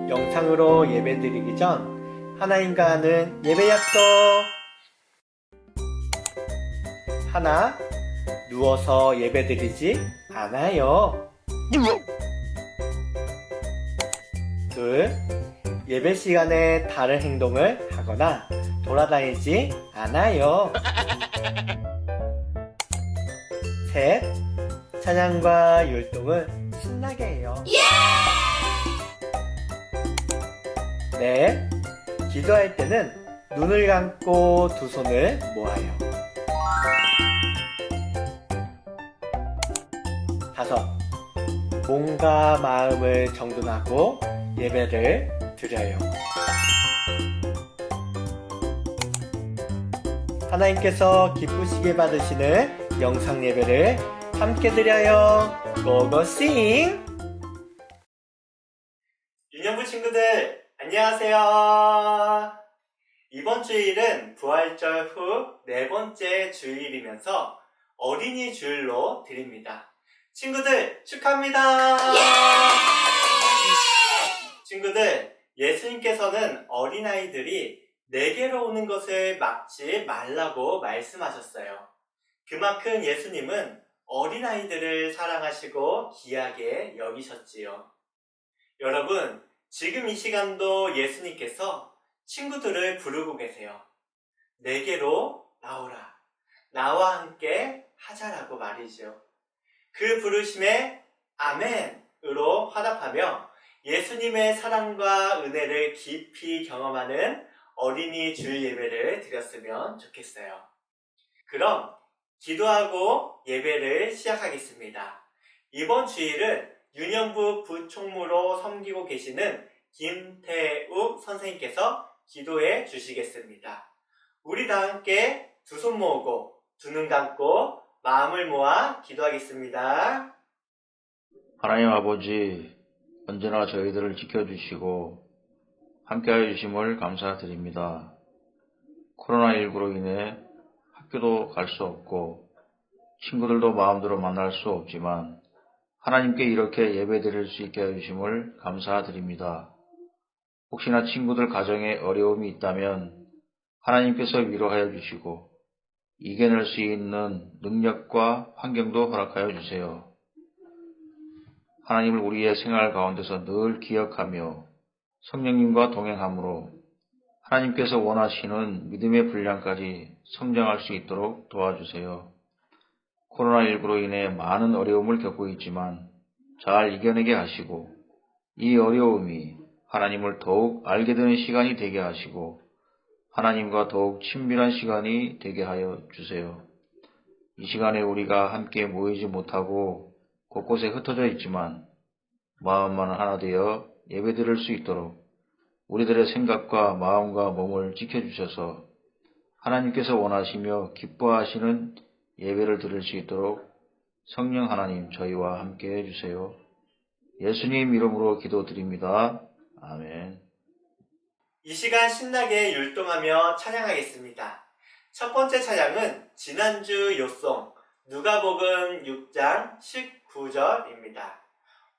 영상으로 예배드리기 전 하나님과 하는 예배 약속. 하나, 누워서 예배드리지 않아요. 둘, 예배 시간에 다른 행동을 하거나 돌아다니지 않아요. 셋, 찬양과 율동을 신나게 해요. 넷, 기도할 때는 눈을 감고 두 손을 모아요. 다섯, 몸과 마음을 정돈하고 예배를 드려요. 하나님께서 기쁘시게 받으시는 영상 예배를 함께 드려요. 고고싱! 유년부 친구들 안녕하세요. 이번 주일은 부활절 후 네 번째 주일이면서 어린이 주일로 드립니다. 친구들 축하합니다. 친구들, 예수님께서는 어린아이들이 내게로 오는 것을 막지 말라고 말씀하셨어요. 그만큼 예수님은 어린아이들을 사랑하시고 귀하게 여기셨지요. 여러분, 지금 이 시간도 예수님께서 친구들을 부르고 계세요. 내게로 나오라. 나와 함께 하자라고 말이죠. 그 부르심에 아멘으로 화답하며 예수님의 사랑과 은혜를 깊이 경험하는 어린이 주일 예배를 드렸으면 좋겠어요. 그럼 기도하고 예배를 시작하겠습니다. 이번 주일은 유년부 부총무로 섬기고 계시는 김태욱 선생님께서 기도해 주시겠습니다. 우리 다 함께 두 손 모으고 두 눈 감고 마음을 모아 기도하겠습니다. 하나님 아버지, 언제나 저희들을 지켜주시고 함께하여 주심을 감사드립니다. 코로나19로 인해 학교도 갈 수 없고 친구들도 마음대로 만날 수 없지만 하나님께 이렇게 예배드릴 수 있게 해주심을 감사드립니다. 혹시나 친구들 가정에 어려움이 있다면 하나님께서 위로하여 주시고 이겨낼 수 있는 능력과 환경도 허락하여 주세요. 하나님을 우리의 생활 가운데서 늘 기억하며 성령님과 동행함으로 하나님께서 원하시는 믿음의 분량까지 성장할 수 있도록 도와주세요. 코로나19로 인해 많은 어려움을 겪고 있지만 잘 이겨내게 하시고 이 어려움이 하나님을 더욱 알게 되는 시간이 되게 하시고 하나님과 더욱 친밀한 시간이 되게 하여 주세요. 이 시간에 우리가 함께 모이지 못하고 곳곳에 흩어져 있지만 마음만 하나 되어 예배드릴 수 있도록 우리들의 생각과 마음과 몸을 지켜주셔서 하나님께서 원하시며 기뻐하시는 예배를 드릴 수 있도록 성령 하나님 저희와 함께 해주세요. 예수님 이름으로 기도드립니다. 아멘. 이 시간 신나게 율동하며 찬양하겠습니다. 첫 번째 찬양은 지난주 요송 누가복음 6장 19절입니다.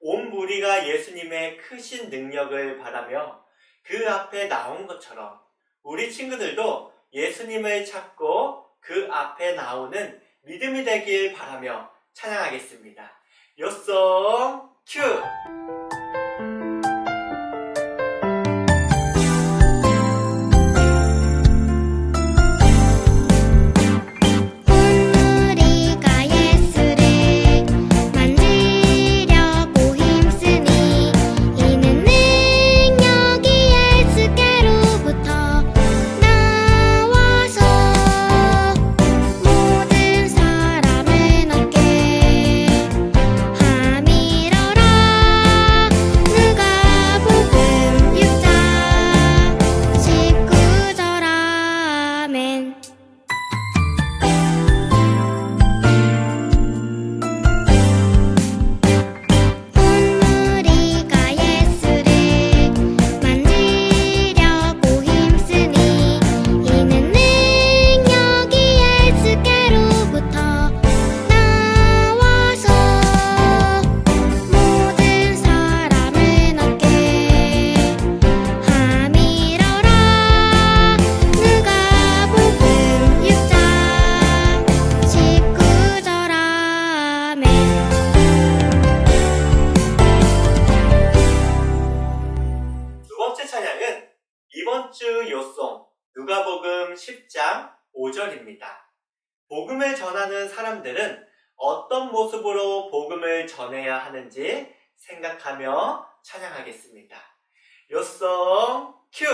온 무리가 예수님의 크신 능력을 바라며 그 앞에 나온 것처럼 우리 친구들도 예수님을 찾고 그 앞에 나오는 믿음이 되길 바라며 찬양하겠습니다. 요송 큐! 모든 사람은 어깨 함이 10장 5절입니다. 복음을 전하는 사람들은 어떤 모습으로 복음을 전해야 하는지 생각하며 찬양하겠습니다. 요송 큐!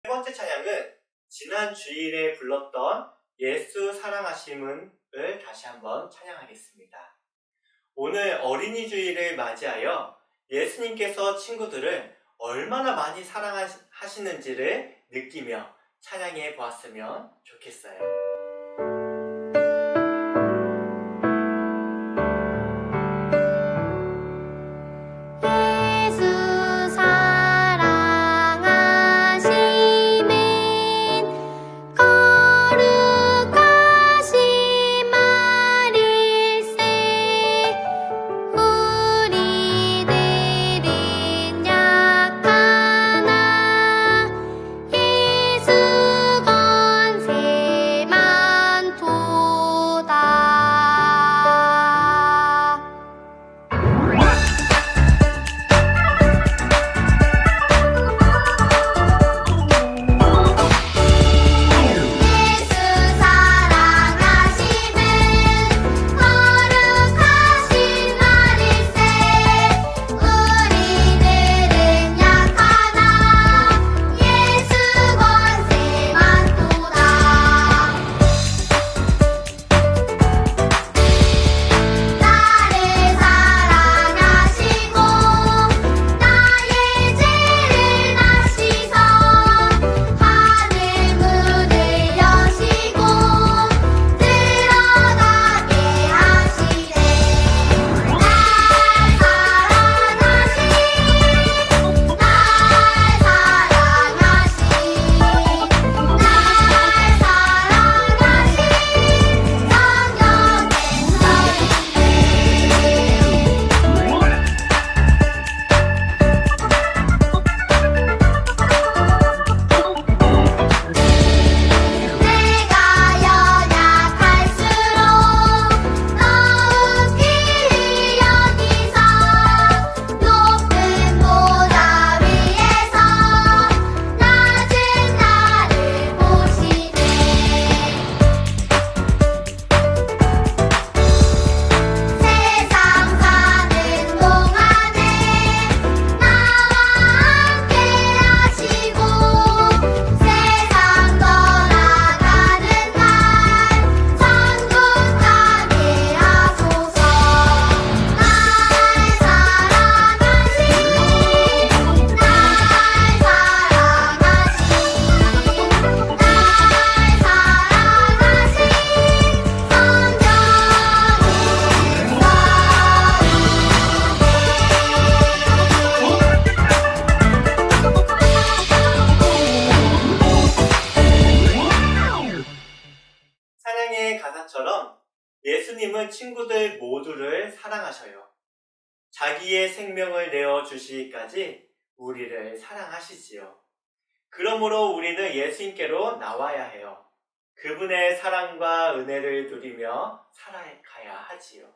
세 번째 찬양은 지난 주일에 불렀던 예수 사랑하심을 다시 한번 찬양하겠습니다. 오늘 어린이 주일을 맞이하여 예수님께서 친구들을 얼마나 많이 사랑하시는지를 느끼며 찬양해 보았으면 좋겠어요. 예수 권세 성경의 가사처럼 예수님은 친구들 모두를 사랑하셔요. 자기의 생명을 내어 주시기까지 우리를 사랑하시지요. 그러므로 우리는 예수님께로 나와야 해요. 그분의 사랑과 은혜를 누리며 살아가야 하지요.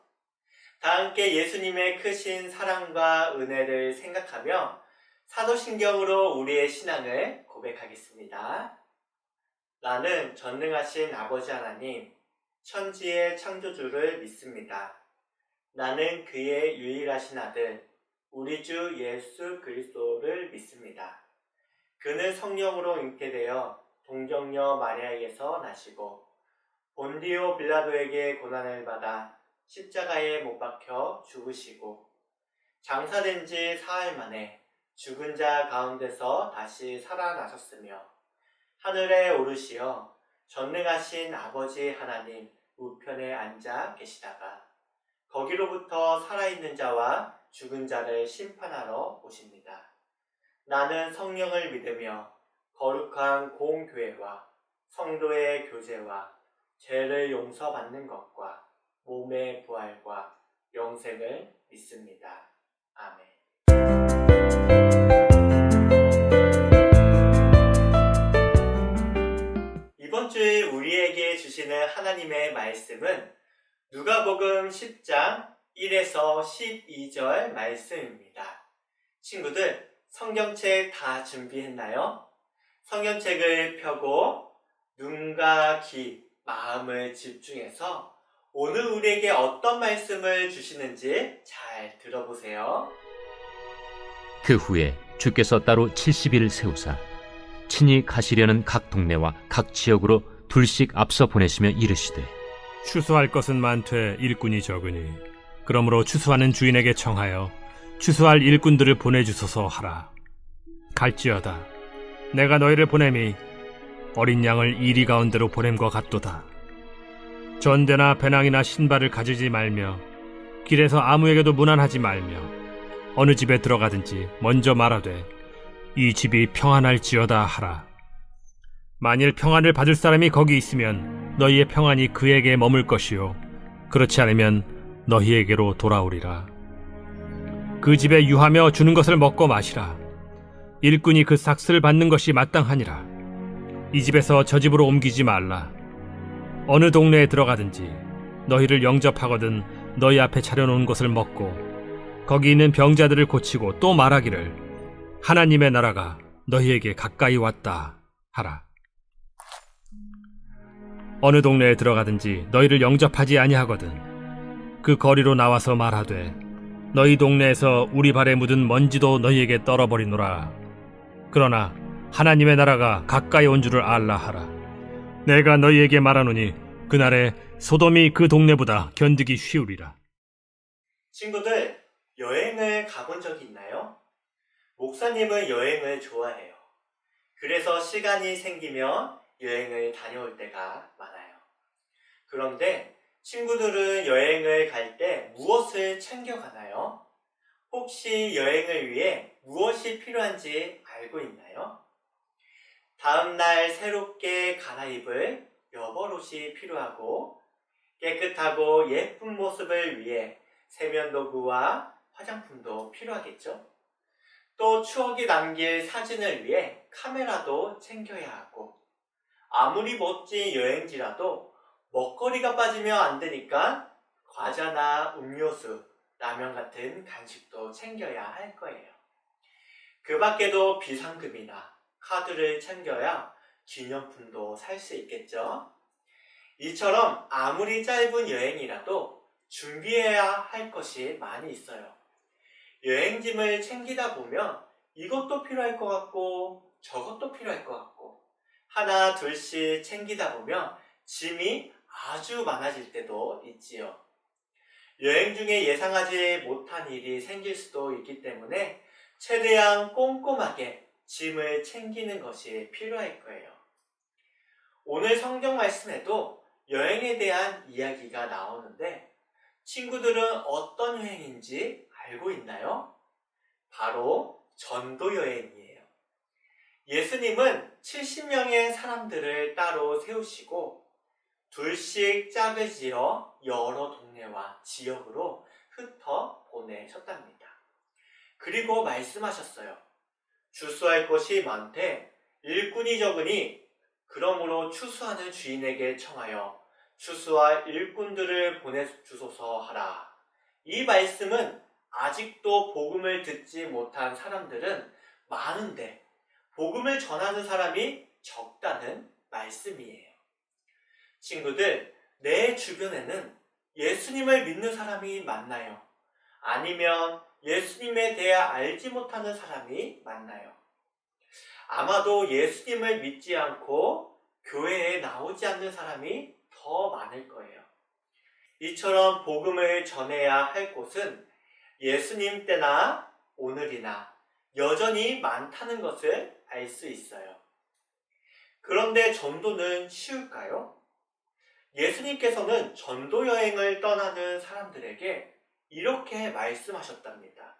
다 함께 예수님의 크신 사랑과 은혜를 생각하며 사도신경으로 우리의 신앙을 고백하겠습니다. 나는 전능하신 아버지 하나님, 천지의 창조주를 믿습니다. 나는 그의 유일하신 아들, 우리 주 예수 그리스도를 믿습니다. 그는 성령으로 잉태되어 동정녀 마리아에게서 나시고 본디오 빌라도에게 고난을 받아 십자가에 못 박혀 죽으시고 장사된 지 사흘 만에 죽은 자 가운데서 다시 살아나셨으며 하늘에 오르시어 전능하신 아버지 하나님 우편에 앉아 계시다가 거기로부터 살아있는 자와 죽은 자를 심판하러 오십니다. 나는 성령을 믿으며 거룩한 공교회와 성도의 교제와 죄를 용서받는 것과 몸의 부활과 영생을 믿습니다. 아멘. 이번 주에 우리에게 주시는 하나님의 말씀은 누가복음 10장 1에서 12절 말씀입니다. 친구들, 성경책 다 준비했나요? 성경책을 펴고 눈과 귀, 마음을 집중해서 오늘 우리에게 어떤 말씀을 주시는지 잘 들어보세요. 그 후에 주께서 따로 70일 세우사 친히 가시려는 각 동네와 각 지역으로 둘씩 앞서 보내시며 이르시되 추수할 것은 많되 일꾼이 적으니 그러므로 추수하는 주인에게 청하여 추수할 일꾼들을 보내주소서 하라. 갈지어다 내가 너희를 보냄이 어린 양을 이리 가운데로 보냄과 같도다. 전대나 배낭이나 신발을 가지지 말며 길에서 아무에게도 문안하지 말며 어느 집에 들어가든지 먼저 말하되 이 집이 평안할지어다 하라. 만일 평안을 받을 사람이 거기 있으면 너희의 평안이 그에게 머물 것이요 그렇지 않으면 너희에게로 돌아오리라. 그 집에 유하며 주는 것을 먹고 마시라. 일꾼이 그 삭슬을 받는 것이 마땅하니라. 이 집에서 저 집으로 옮기지 말라. 어느 동네에 들어가든지 너희를 영접하거든 너희 앞에 차려놓은 것을 먹고 거기 있는 병자들을 고치고 또 말하기를 하나님의 나라가 너희에게 가까이 왔다 하라. 어느 동네에 들어가든지 너희를 영접하지 아니하거든 그 거리로 나와서 말하되 너희 동네에서 우리 발에 묻은 먼지도 너희에게 떨어버리노라. 그러나 하나님의 나라가 가까이 온 줄을 알라 하라. 내가 너희에게 말하노니 그날에 소돔이 그 동네보다 견디기 쉬우리라. 친구들, 여행을 가본 적이 있나요? 목사님은 여행을 좋아해요. 그래서 시간이 생기면 여행을 다녀올 때가 많아요. 그런데 친구들은 여행을 갈 때 무엇을 챙겨가나요? 혹시 여행을 위해 무엇이 필요한지 알고 있나요? 다음날 새롭게 갈아입을 여벌옷이 필요하고 깨끗하고 예쁜 모습을 위해 세면도구와 화장품도 필요하겠죠? 또 추억이 남길 사진을 위해 카메라도 챙겨야 하고 아무리 멋진 여행지라도 먹거리가 빠지면 안 되니까 과자나 음료수, 라면 같은 간식도 챙겨야 할 거예요. 그 밖에도 비상금이나 카드를 챙겨야 기념품도 살 수 있겠죠? 이처럼 아무리 짧은 여행이라도 준비해야 할 것이 많이 있어요. 여행짐을 챙기다 보면 이것도 필요할 것 같고 저것도 필요할 것 같고 하나 둘씩 챙기다 보면 짐이 아주 많아질 때도 있지요. 여행 중에 예상하지 못한 일이 생길 수도 있기 때문에 최대한 꼼꼼하게 짐을 챙기는 것이 필요할 거예요. 오늘 성경 말씀에도 여행에 대한 이야기가 나오는데 친구들은 어떤 여행인지 알고 있나요? 바로 전도 여행이에요. 예수님은 70명의 사람들을 따로 세우시고 둘씩 짝을 지어 여러 동네와 지역으로 흩어 보내셨답니다. 그리고 말씀하셨어요. 추수할 것이 많되 일꾼이 적으니 그러므로 추수하는 주인에게 청하여 추수할 일꾼들을 보내주소서 하라. 이 말씀은 아직도 복음을 듣지 못한 사람들은 많은데 복음을 전하는 사람이 적다는 말씀이에요. 친구들, 내 주변에는 예수님을 믿는 사람이 많나요? 아니면 예수님에 대해 알지 못하는 사람이 많나요? 아마도 예수님을 믿지 않고 교회에 나오지 않는 사람이 더 많을 거예요. 이처럼 복음을 전해야 할 곳은 예수님 때나 오늘이나 여전히 많다는 것을 알 수 있어요. 그런데 전도는 쉬울까요? 예수님께서는 전도 여행을 떠나는 사람들에게 이렇게 말씀하셨답니다.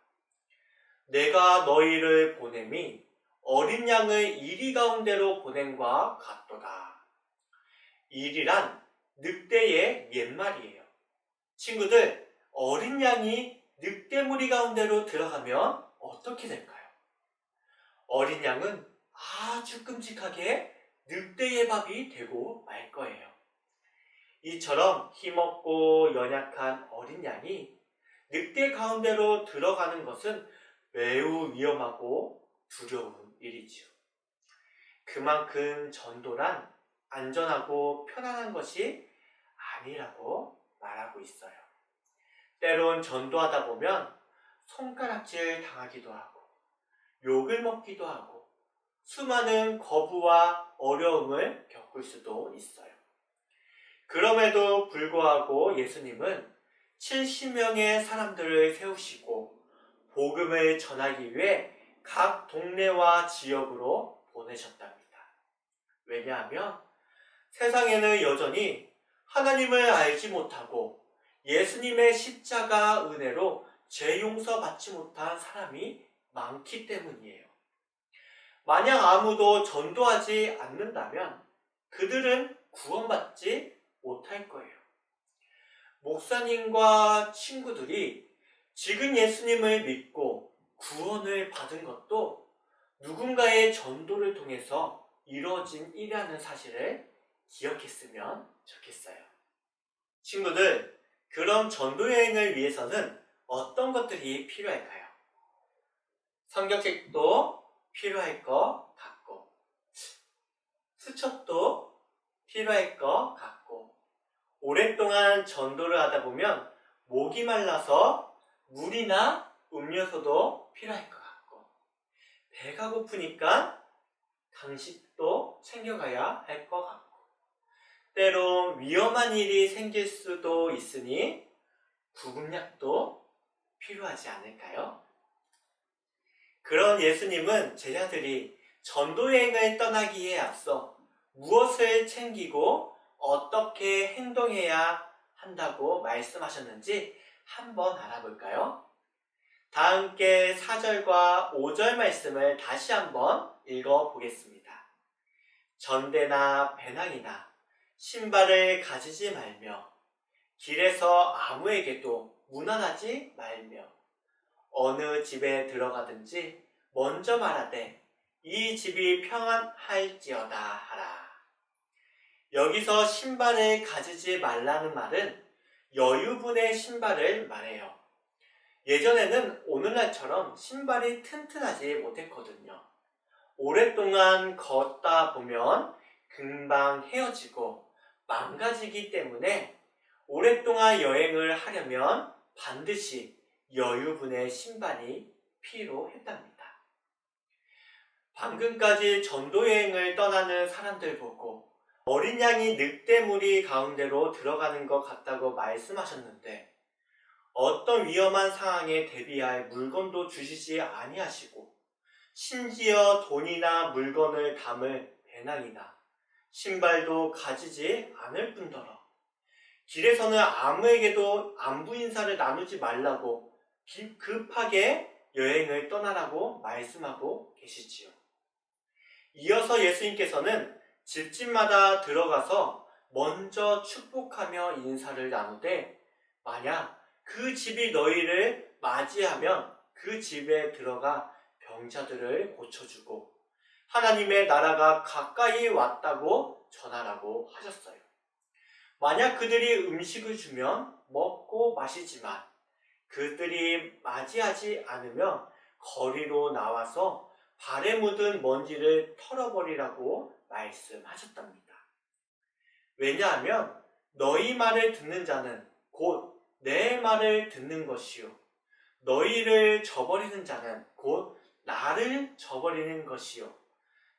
내가 너희를 보냄이 어린 양을 이리 가운데로 보냄과 같도다. 일이란 늑대의 옛말이에요. 친구들, 어린 양이 늑대 무리 가운데로 들어가면 어떻게 될까요? 어린 양은 아주 끔찍하게 늑대의 밥이 되고 말 거예요. 이처럼 힘없고 연약한 어린 양이 늑대 가운데로 들어가는 것은 매우 위험하고 두려운 일이지요. 그만큼 전도란 안전하고 편안한 것이 아니라고 말하고 있어요. 때론 전도하다 보면 손가락질 당하기도 하고 욕을 먹기도 하고 수많은 거부와 어려움을 겪을 수도 있어요. 그럼에도 불구하고 예수님은 70명의 사람들을 세우시고 복음을 전하기 위해 각 동네와 지역으로 보내셨답니다. 왜냐하면 세상에는 여전히 하나님을 알지 못하고 예수님의 십자가 은혜로 죄 용서받지 못한 사람이 많기 때문이에요. 만약 아무도 전도하지 않는다면 그들은 구원받지 못할 거예요. 목사님과 친구들이 지금 예수님을 믿고 구원을 받은 것도 누군가의 전도를 통해서 이루어진 일이라는 사실을 기억했으면 좋겠어요. 친구들, 그럼 전도 여행을 위해서는 어떤 것들이 필요할까요? 성경책도 필요할 것 같고, 수첩도 필요할 것 같고, 오랫동안 전도를 하다 보면 목이 말라서 물이나 음료수도 필요할 것 같고, 배가 고프니까 간식도 챙겨가야 할 것 같고, 때론 위험한 일이 생길 수도 있으니 구급약도 필요하지 않을까요? 그런 예수님은 제자들이 전도여행을 떠나기에 앞서 무엇을 챙기고 어떻게 행동해야 한다고 말씀하셨는지 한번 알아볼까요? 다 함께 4절과 5절 말씀을 다시 한번 읽어보겠습니다. 전대나 배낭이나 신발을 가지지 말며 길에서 아무에게도 문안하지 말며 어느 집에 들어가든지 먼저 말하되 이 집이 평안할지어다 하라. 여기서 신발을 가지지 말라는 말은 여유분의 신발을 말해요. 예전에는 오늘날처럼 신발이 튼튼하지 못했거든요. 오랫동안 걷다 보면 금방 헤어지고 망가지기 때문에 오랫동안 여행을 하려면 반드시 여유분의 신발이 필요했답니다. 방금까지 전도여행을 떠나는 사람들 보고 어린 양이 늑대무리 가운데로 들어가는 것 같다고 말씀하셨는데 어떤 위험한 상황에 대비할 물건도 주시지 아니하시고 심지어 돈이나 물건을 담을 배낭이나 신발도 가지지 않을 뿐더러 길에서는 아무에게도 안부 인사를 나누지 말라고 급하게 여행을 떠나라고 말씀하고 계시지요. 이어서 예수님께서는 집집마다 들어가서 먼저 축복하며 인사를 나누되 만약 그 집이 너희를 맞이하면 그 집에 들어가 병자들을 고쳐주고 하나님의 나라가 가까이 왔다고 전하라고 하셨어요. 만약 그들이 음식을 주면 먹고 마시지만 그들이 맞이하지 않으면 거리로 나와서 발에 묻은 먼지를 털어버리라고 말씀하셨답니다. 왜냐하면 너희 말을 듣는 자는 곧 내 말을 듣는 것이요 너희를 저버리는 자는 곧 나를 저버리는 것이요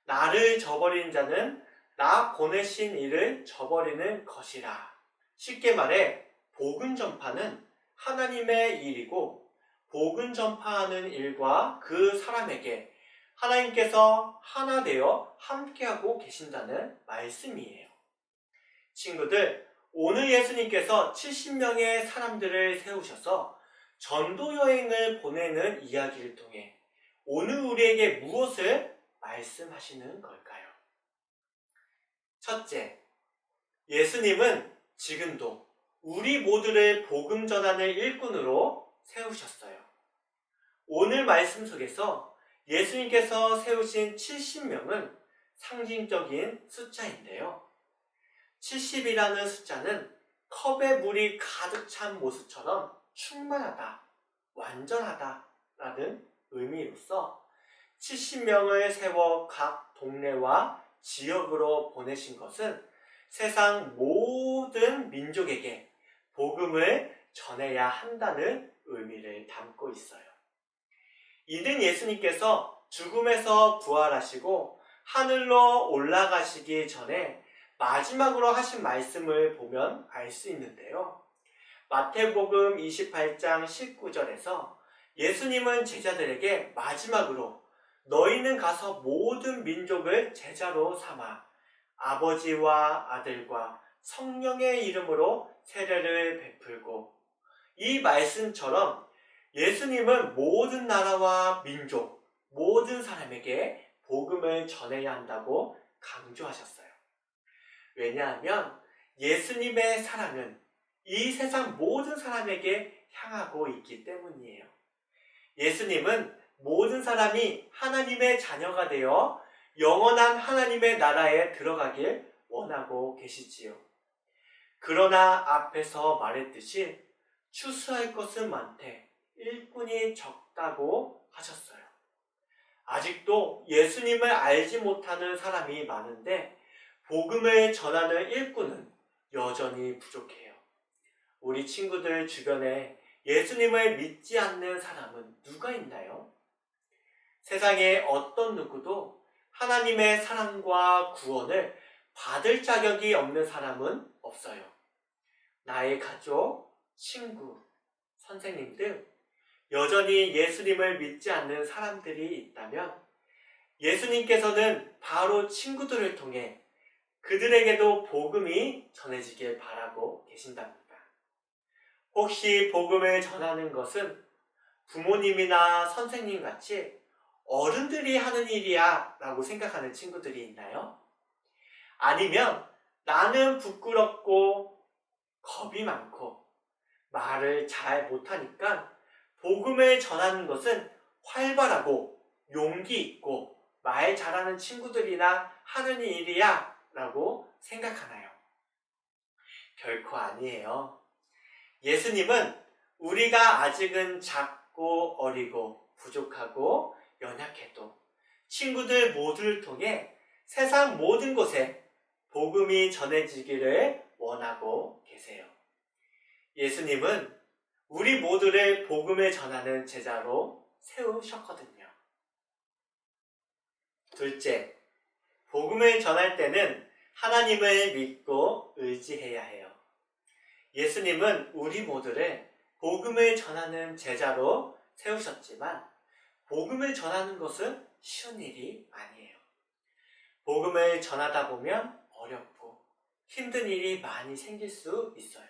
나를 저버리는 자는 나 보내신 이를 저버리는 것이라. 쉽게 말해 복음 전파는 하나님의 일이고 복음 전파하는 일과 그 사람에게 하나님께서 하나 되어 함께하고 계신다는 말씀이에요. 친구들, 오늘 예수님께서 70명의 사람들을 세우셔서 전도 여행을 보내는 이야기를 통해 오늘 우리에게 무엇을 말씀하시는 걸까요? 첫째, 예수님은 지금도 우리 모두를 복음 전하는 일꾼으로 세우셨어요. 오늘 말씀 속에서 예수님께서 세우신 70명은 상징적인 숫자인데요. 70이라는 숫자는 컵에 물이 가득 찬 모습처럼 충만하다, 완전하다 라는 의미로서 70명을 세워 각 동네와 지역으로 보내신 것은 세상 모든 민족에게 복음을 전해야 한다는 의미를 담고 있어요. 이는 예수님께서 죽음에서 부활하시고 하늘로 올라가시기 전에 마지막으로 하신 말씀을 보면 알 수 있는데요. 마태복음 28장 19절에서 예수님은 제자들에게 마지막으로 너희는 가서 모든 민족을 제자로 삼아 아버지와 아들과 성령의 이름으로 세례를 베풀고, 이 말씀처럼 예수님은 모든 나라와 민족, 모든 사람에게 복음을 전해야 한다고 강조하셨어요. 왜냐하면 예수님의 사랑은 이 세상 모든 사람에게 향하고 있기 때문이에요. 예수님은 모든 사람이 하나님의 자녀가 되어 영원한 하나님의 나라에 들어가길 원하고 계시지요. 그러나 앞에서 말했듯이 추수할 것은 많되 일꾼이 적다고 하셨어요. 아직도 예수님을 알지 못하는 사람이 많은데 복음을 전하는 일꾼은 여전히 부족해요. 우리 친구들 주변에 예수님을 믿지 않는 사람은 누가 있나요? 세상에 어떤 누구도 하나님의 사랑과 구원을 받을 자격이 없는 사람은 없어요. 나의 가족, 친구, 선생님 등 여전히 예수님을 믿지 않는 사람들이 있다면 예수님께서는 바로 친구들을 통해 그들에게도 복음이 전해지길 바라고 계신답니다. 혹시 복음을 전하는 것은 부모님이나 선생님 같이 어른들이 하는 일이야 라고 생각하는 친구들이 있나요? 아니면 나는 부끄럽고 겁이 많고 말을 잘 못하니까 복음을 전하는 것은 활발하고 용기 있고 말 잘하는 친구들이나 하는 일이야 라고 생각하나요? 결코 아니에요. 예수님은 우리가 아직은 작고 어리고 부족하고 연약해도 친구들 모두를 통해 세상 모든 곳에 복음이 전해지기를 원하고 계세요. 예수님은 우리 모두를 복음을 전하는 제자로 세우셨거든요. 둘째, 복음을 전할 때는 하나님을 믿고 의지해야 해요. 예수님은 우리 모두를 복음을 전하는 제자로 세우셨지만 복음을 전하는 것은 쉬운 일이 아니에요. 복음을 전하다 보면 어렵고 힘든 일이 많이 생길 수 있어요.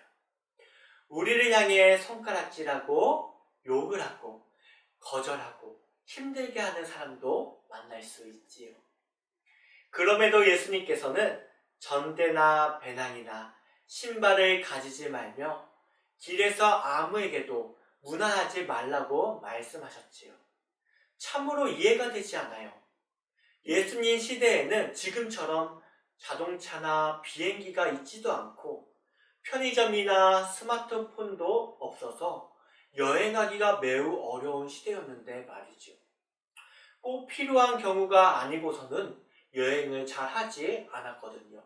우리를 향해 손가락질하고 욕을 하고 거절하고 힘들게 하는 사람도 만날 수 있지요. 그럼에도 예수님께서는 전대나 배낭이나 신발을 가지지 말며 길에서 아무에게도 문안하지 말라고 말씀하셨지요. 참으로 이해가 되지 않아요. 예수님 시대에는 지금처럼 자동차나 비행기가 있지도 않고 편의점이나 스마트폰도 없어서 여행하기가 매우 어려운 시대였는데 말이죠. 꼭 필요한 경우가 아니고서는 여행을 잘 하지 않았거든요.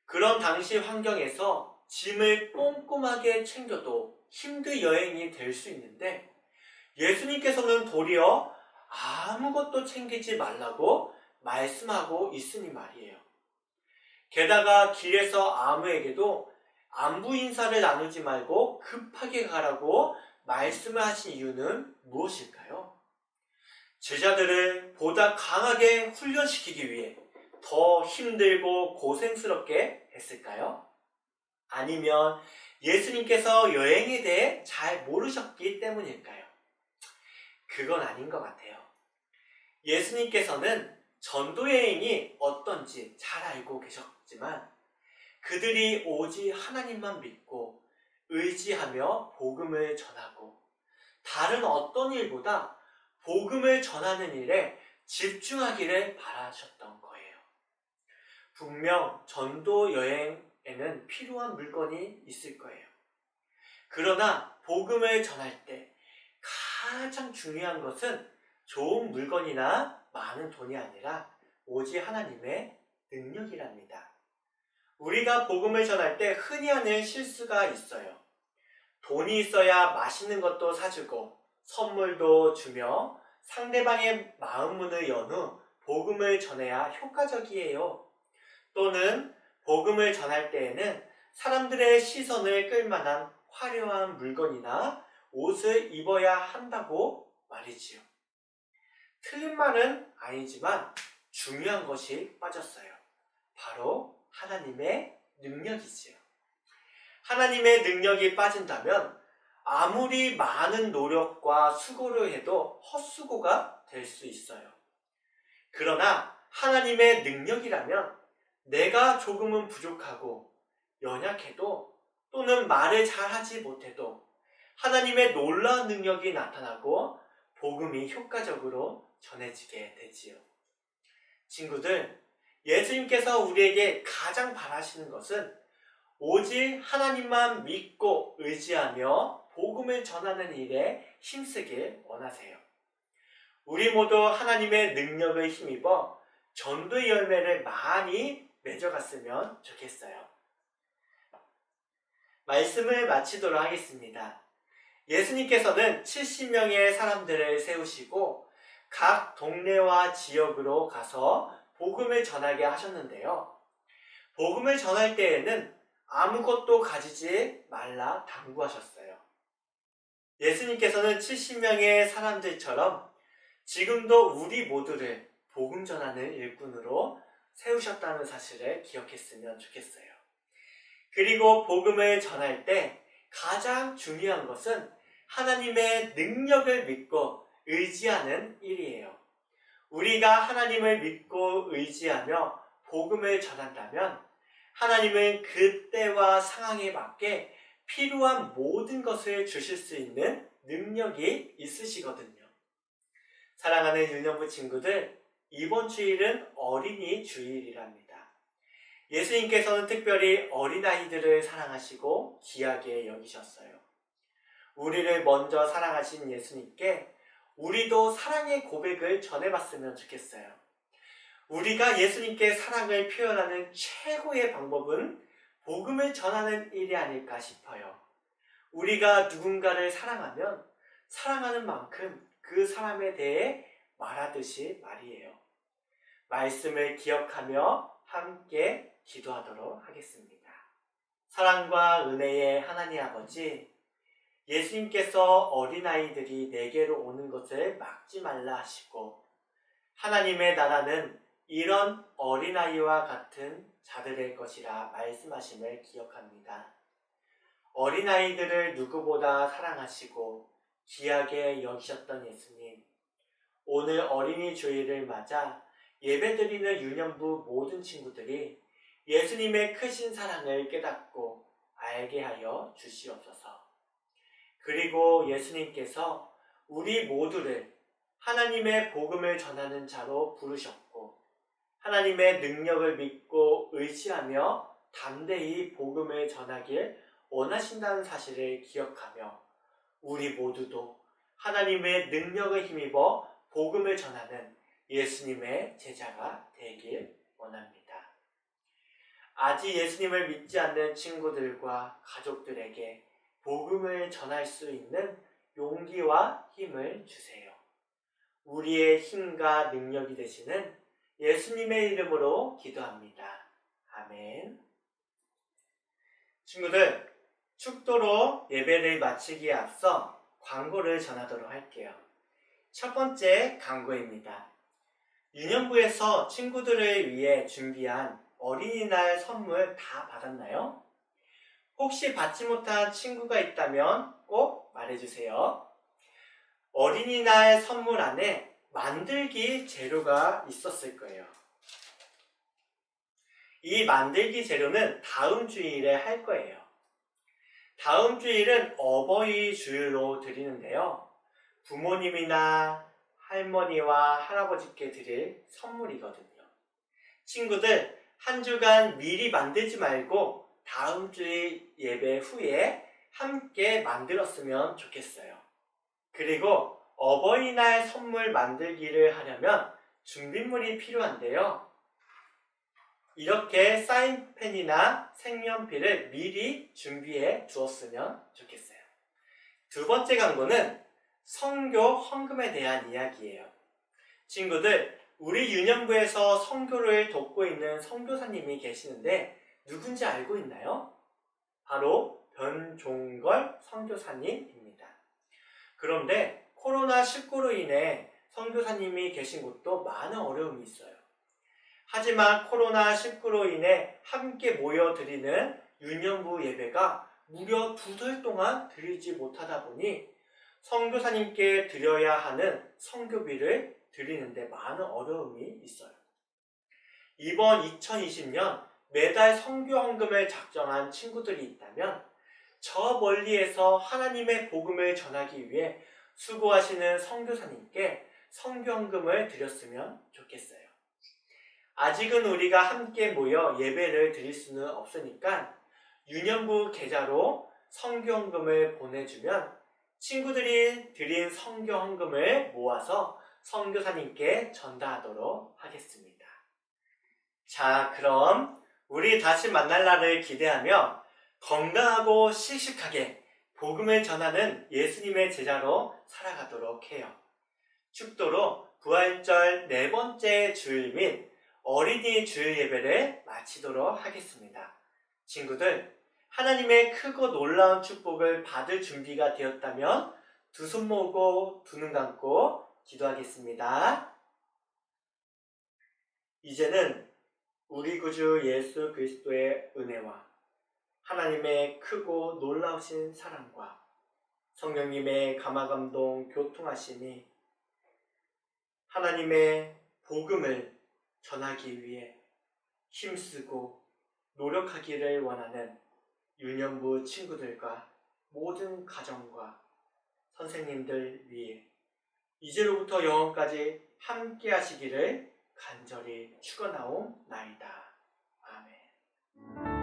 그런 당시 환경에서 짐을 꼼꼼하게 챙겨도 힘든 여행이 될 수 있는데 예수님께서는 도리어 아무것도 챙기지 말라고 말씀하고 있으니 말이에요. 게다가 길에서 아무에게도 안부 인사를 나누지 말고 급하게 가라고 말씀을 하신 이유는 무엇일까요? 제자들을 보다 강하게 훈련시키기 위해 더 힘들고 고생스럽게 했을까요? 아니면 예수님께서 여행에 대해 잘 모르셨기 때문일까요? 그건 아닌 것 같아요. 예수님께서는 전도여행이 어떤지 잘 알고 계셨지만 그들이 오직 하나님만 믿고 의지하며 복음을 전하고 다른 어떤 일보다 복음을 전하는 일에 집중하기를 바라셨던 거예요. 분명 전도 여행에는 필요한 물건이 있을 거예요. 그러나 복음을 전할 때 가장 중요한 것은 좋은 물건이나 많은 돈이 아니라 오직 하나님의 능력이랍니다. 우리가 복음을 전할 때 흔히 하는 실수가 있어요. 돈이 있어야 맛있는 것도 사주고 선물도 주며 상대방의 마음 문을 연 후 복음을 전해야 효과적이에요. 또는 복음을 전할 때에는 사람들의 시선을 끌만한 화려한 물건이나 옷을 입어야 한다고 말이지요. 틀린 말은 아니지만 중요한 것이 빠졌어요. 바로 하나님의 능력이지요. 하나님의 능력이 빠진다면 아무리 많은 노력과 수고를 해도 헛수고가 될 수 있어요. 그러나 하나님의 능력이라면 내가 조금은 부족하고 연약해도 또는 말을 잘하지 못해도 하나님의 놀라운 능력이 나타나고 복음이 효과적으로 전해지게 되지요. 친구들, 예수님께서 우리에게 가장 바라시는 것은 오직 하나님만 믿고 의지하며 복음을 전하는 일에 힘쓰길 원하세요. 우리 모두 하나님의 능력을 힘입어 전도의 열매를 많이 맺어갔으면 좋겠어요. 말씀을 마치도록 하겠습니다. 예수님께서는 70명의 사람들을 세우시고 각 동네와 지역으로 가서 복음을 전하게 하셨는데요. 복음을 전할 때에는 아무것도 가지지 말라 당부하셨어요. 예수님께서는 70명의 사람들처럼 지금도 우리 모두를 복음 전하는 일꾼으로 세우셨다는 사실을 기억했으면 좋겠어요. 그리고 복음을 전할 때 가장 중요한 것은 하나님의 능력을 믿고 의지하는 일이에요. 우리가 하나님을 믿고 의지하며 복음을 전한다면 하나님은 그때와 상황에 맞게 필요한 모든 것을 주실 수 있는 능력이 있으시거든요. 사랑하는 유년부 친구들, 이번 주일은 어린이 주일이랍니다. 예수님께서는 특별히 어린아이들을 사랑하시고 귀하게 여기셨어요. 우리를 먼저 사랑하신 예수님께 우리도 사랑의 고백을 전해봤으면 좋겠어요. 우리가 예수님께 사랑을 표현하는 최고의 방법은 복음을 전하는 일이 아닐까 싶어요. 우리가 누군가를 사랑하면 사랑하는 만큼 그 사람에 대해 말하듯이 말이에요. 말씀을 기억하며 함께 기도하도록 하겠습니다. 사랑과 은혜의 하나님 아버지, 예수님께서 어린아이들이 내게로 오는 것을 막지 말라 하시고 하나님의 나라는 이런 어린아이와 같은 자들의 것이라 말씀하심을 기억합니다. 어린아이들을 누구보다 사랑하시고 귀하게 여기셨던 예수님, 오늘 어린이 주일을 맞아 예배드리는 유년부 모든 친구들이 예수님의 크신 사랑을 깨닫고 알게 하여 주시옵소서. 그리고 예수님께서 우리 모두를 하나님의 복음을 전하는 자로 부르셨고 하나님의 능력을 믿고 의지하며 담대히 복음을 전하길 원하신다는 사실을 기억하며 우리 모두도 하나님의 능력을 힘입어 복음을 전하는 예수님의 제자가 되길 원합니다. 아직 예수님을 믿지 않는 친구들과 가족들에게 복음을 전할 수 있는 용기와 힘을 주세요. 우리의 힘과 능력이 되시는 예수님의 이름으로 기도합니다. 아멘. 친구들, 축도로 예배를 마치기에 앞서 광고를 전하도록 할게요. 첫 번째 광고입니다. 유년부에서 친구들을 위해 준비한 어린이날 선물 다 받았나요? 혹시 받지 못한 친구가 있다면 꼭 말해주세요. 어린이날 선물 안에 만들기 재료가 있었을 거예요. 이 만들기 재료는 다음 주일에 할 거예요. 다음 주일은 어버이 주일로 드리는데요. 부모님이나 할머니와 할아버지께 드릴 선물이거든요. 친구들, 한 주간 미리 만들지 말고 다음 주일 예배 후에 함께 만들었으면 좋겠어요. 그리고 어버이날 선물 만들기를 하려면 준비물이 필요한데요. 이렇게 사인펜이나 색연필을 미리 준비해 두었으면 좋겠어요. 두 번째 광고는 선교 헌금에 대한 이야기예요. 친구들, 우리 유년부에서 선교를 돕고 있는 선교사님이 계시는데 누군지 알고 있나요? 바로 변종걸 선교사님입니다. 그런데 코로나19로 인해 선교사님이 계신 곳도 많은 어려움이 있어요. 하지만 코로나19로 인해 함께 모여드리는 유년부 예배가 무려 2달 동안 드리지 못하다 보니 선교사님께 드려야 하는 선교비를 드리는데 많은 어려움이 있어요. 이번 2020년 매달 선교헌금을 작정한 친구들이 있다면 저 멀리에서 하나님의 복음을 전하기 위해 수고하시는 선교사님께 선교헌금을 드렸으면 좋겠어요. 아직은 우리가 함께 모여 예배를 드릴 수는 없으니까 유년부 계좌로 선교헌금을 보내주면 친구들이 드린 선교헌금을 모아서 선교사님께 전달하도록 하겠습니다. 자, 그럼 우리 다시 만날 날을 기대하며 건강하고 씩씩하게 복음을 전하는 예수님의 제자로 살아가도록 해요. 축도로 부활절 4번째 주일 및 어린이 주일 예배를 마치도록 하겠습니다. 친구들, 하나님의 크고 놀라운 축복을 받을 준비가 되었다면 두 손 모으고 두 눈 감고 기도하겠습니다. 이제는 우리 구주 예수 그리스도의 은혜와 하나님의 크고 놀라우신 사랑과 성령님의 감화감동 교통하심이 하나님의 복음을 전하기 위해 힘쓰고 노력하기를 원하는 유년부 친구들과 모든 가정과 선생님들 위해 이제로부터 영원까지 함께 하시기를 간절히 축원하옵나이다. 아멘.